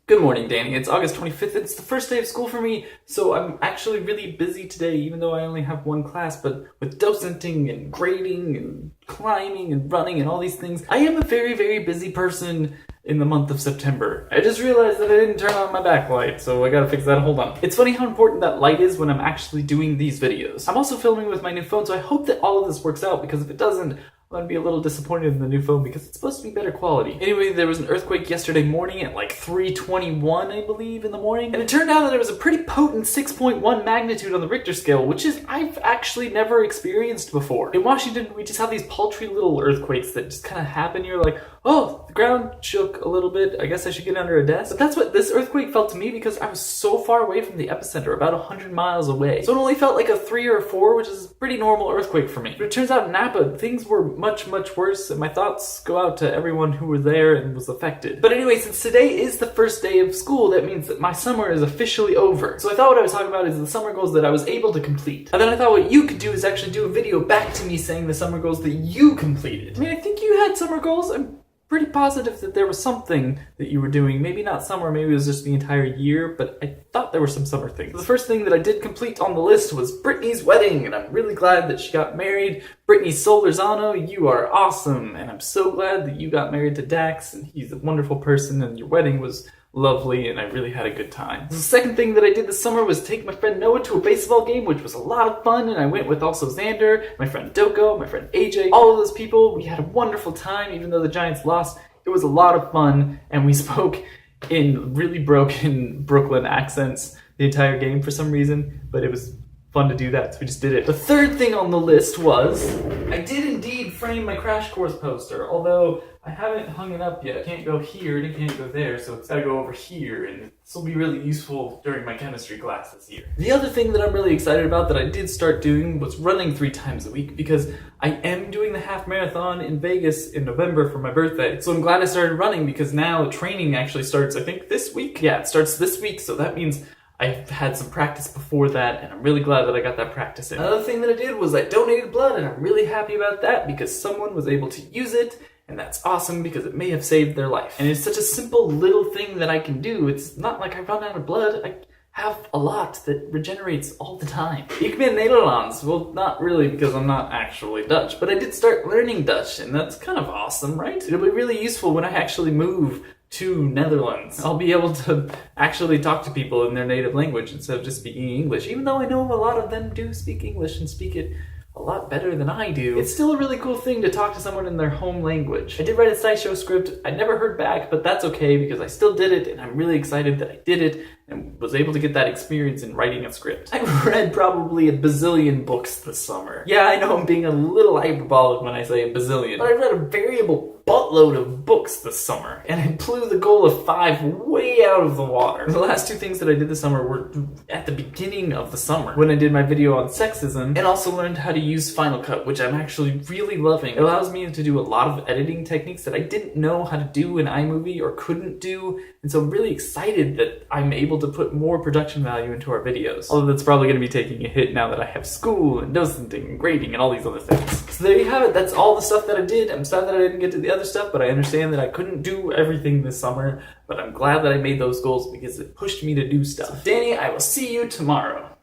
Good morning, Danny. It's August 25th. It's the first day of school for me, so I'm actually really busy today, even though I only have one class, but with docenting and grading and climbing and running and all these things, I am a very, very busy person in the month of September. I just realized that I didn't turn on my backlight, so I gotta fix that. Hold on. It's funny how important that light is when I'm actually doing these videos. I'm also filming with my new phone, so I hope that all of this works out, because if it doesn't, I'm gonna be a little disappointed in the new phone because it's supposed to be better quality. Anyway, there was an earthquake yesterday morning at like 3:21, I believe, in the morning. And it turned out that it was a pretty potent 6.1 magnitude on the Richter scale, which is I've actually never experienced before. In Washington, we just have these paltry little earthquakes that just kind of happen. You're like, oh, the ground shook a little bit. I guess I should get under a desk. But that's what this earthquake felt to me because I was so far away from the epicenter, about 100 miles away. So it only felt like a 3 or a 4, which is a pretty normal earthquake for me. But it turns out in Napa, things were much worse, and my thoughts go out to everyone who were there and was affected. But anyway, since today is the first day of school, that means that my summer is officially over. So I thought what I was talking about is the summer goals that I was able to complete. And then I thought what you could do is actually do a video back to me saying the summer goals that you completed. I mean, I think you had summer goals. I'm pretty positive that there was something that you were doing. Maybe not summer, maybe it was just the entire year, but I thought there were some summer things. The first thing that I did complete on the list was Brittany's wedding, and I'm really glad that she got married. Brittany Solorzano, you are awesome, and I'm so glad that you got married to Dax, and he's a wonderful person, and your wedding was lovely, and I really had a good time. The second thing that I did this summer was take my friend Noah to a baseball game, which was a lot of fun, and I went with also Xander, my friend Doko, my friend AJ, all of those people. We had a wonderful time, even though the Giants lost. It was a lot of fun, and we spoke in really broken Brooklyn accents the entire game for some reason, but it was fun to do that, so we just did it. The third thing on the list was, I did indeed frame my crash course poster, although I haven't hung it up yet. I can't go here and it can't go there, so it's gotta go over here, and this will be really useful during my chemistry class this year. The other thing that I'm really excited about that I did start doing was running 3 times a week, because I am doing the half marathon in Vegas in November for my birthday. So I'm glad I started running, because now training actually starts, I think, this week? Yeah, it starts this week, so that means I've had some practice before that, and I'm really glad that I got that practice in. Another thing that I did was I donated blood, and I'm really happy about that because someone was able to use it, and that's awesome because it may have saved their life. And it's such a simple little thing that I can do. It's not like I run out of blood. I have a lot that regenerates all the time. Ik ben Nederlands. Well, not really because I'm not actually Dutch, but I did start learning Dutch, and that's kind of awesome, right? It'll be really useful when I actually move to Netherlands. I'll be able to actually talk to people in their native language instead of just speaking English, even though I know a lot of them do speak English and speak it a lot better than I do. It's still a really cool thing to talk to someone in their home language. I did write a SciShow script. I never heard back, but that's okay because I still did it, and I'm really excited that I did it and was able to get that experience in writing a script. I've read probably a bazillion books this summer. Yeah, I know I'm being a little hyperbolic when I say a bazillion, but I read a variable buttload of books this summer, and I blew the goal of 5 way out of the water. The last 2 things that I did this summer were at the beginning of the summer, when I did my video on sexism, and also learned how to use Final Cut, which I'm actually really loving. It allows me to do a lot of editing techniques that I didn't know how to do in iMovie or couldn't do, and so I'm really excited that I'm able to put more production value into our videos. Although that's probably going to be taking a hit now that I have school and docenting and grading and all these other things. So there you have it. That's all the stuff that I did. I'm sad that I didn't get to the other stuff, but I understand that I couldn't do everything this summer, but I'm glad that I made those goals because it pushed me to do stuff. So Danny, I will see you tomorrow.